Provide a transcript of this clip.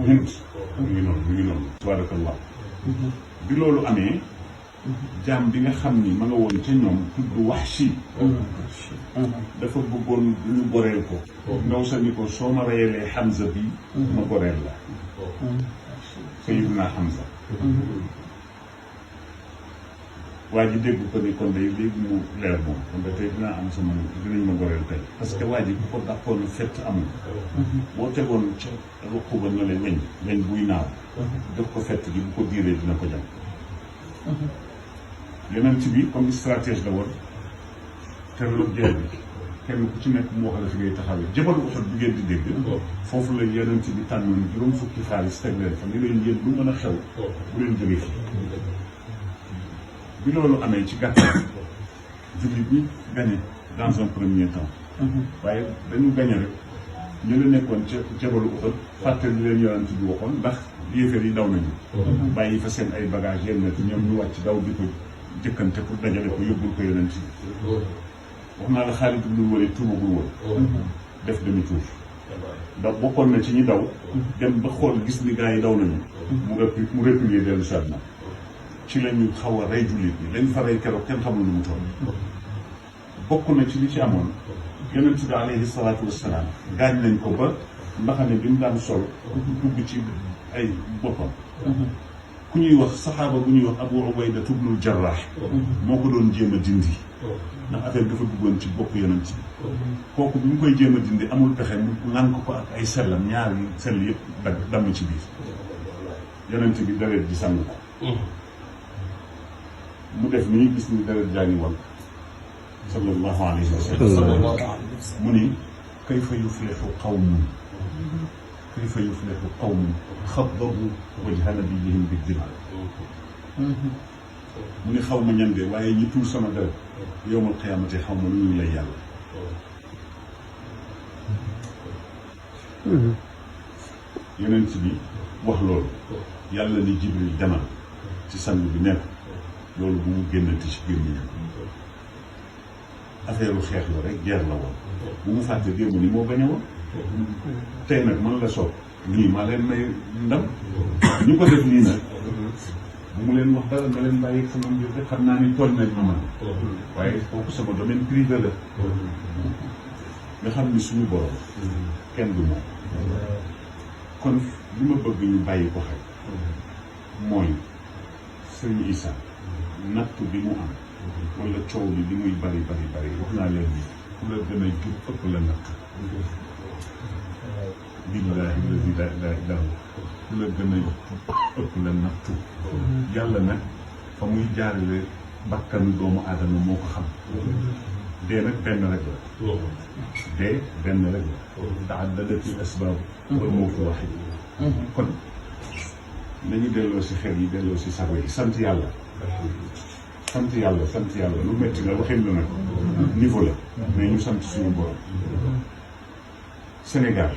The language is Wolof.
Hind mu ngi noonu tabarakallah bi loolu amee jaam bi nga xam ni ma nga woon ca ñoom tudd Wahshi dafa bëggoon ñu goreel ko ndaw sa ni ko soo ma reyalee Hamza bi ma goreel la Sayyidina Hamza waa ji dégg ko ni kon day léegi mu leer moom kon da tey dinaa am sama dinañ ma goreel tey parce que waa ji bu ko dàqoon fett amul boo tegoon ca ruq ba na le weñ buy naaw def ko fett gi bu ko diiree dina ko jam yeneen ci bi comme stratège la woon terloog jeex bi kenn ku ci nekk mu wax la fi ngay taxawee jabalu Uhud bi ngeen di dégg foofu la yeneen ci bi tànnoon juróom fukki xaalis teg leen fa ni leen yéen lu mën a xew bu leen jógee fi bi loolu amee ci gàttal jullit ñi gagné dans un premier temps waaye dañu gagné rek ñu la nekkoon ca jabalu Uhud fàtte li leen yonent bi waxoon ndax yéefar yi daw nañu bàyyi fa seen ay bagage yenn ci ñoom ñu wàcc daw di ko jëkkante pour dajale ko yóbbul ko yonent bi wax naa la Xaalid ibn Waliid tuubagul woon def demi tour da bokkoon na ci ñi daw dem ba xool gis ni gars yi daw nañu mu reculer dellu si àdduna ci la ñu xaw a rey jullit ñi lañ fa rey keroog kenn xamul lu mu toll bokk na ci li ci amoon yonent bi alayhi salaatu wassalaam gaañ nañ ko ba mbaxane bi mu daan sol dugg ci ay boppam ku ñuy wax saxaaba bu ñuy wax Abu Ubayda ibnul Jarraax moo ko doon jéem a dindi ndax affaire bi dafa duggoon ci bopp yonent bi kooku bi mu koy jéem a dindi amul pexe mu lànk ko ak ay sellam ñaari sell yëpp damm ci biir yonent bi deret ji sàng ko mu def ni gis ni deret jaa ngi wal sallallahu alayhi wa sallam mu ni kayfa yuflihu qawmun kayfa yuflihu qawmun xaddabu wajha nabiyihim bi dima mu ni xaw ma ñan de waaye ñi tuur sama deret yowmal qiyaamati xaw ma lu ñuy lay yàlla yonent bi wax loolu yàlla ni Jibril demal ci sang bi nekk loolu bu mu génnati ci biir mi affaire u xeex la rek guerre la woon bu mu fàtte démb ni moo bañ a woon tey nag man la soob nii maa leen may ndam ñu ko def nii nag bu mu leen wax dara na leen bàyyi sama mbir rek xam naa ni toll nañ ma man waaye kooku sama domaine privé la nga xam ni suñu borom kenn du moom kon li ma bëgg ñu bàyyi ko xel mooy sëñ Issa natt bi mu am wala coow li muy bari wax naa leen ni ku la gën a jub ëpp la natt billaahi lazi laa ilaaha illaa huwa ku la gën a ëpp la nattu yàlla nag fa muy jaarale bakkanu doomu aadama moo ko xam dee nag benn rek la dee benn rek la ta'addadatil asbaab wal mawtu waahid kon nañu delloo si xel yi delloo si sago yi sant yàlla lu metti la waxin la nag niveau la mais ñu sant suñu borom Sénégal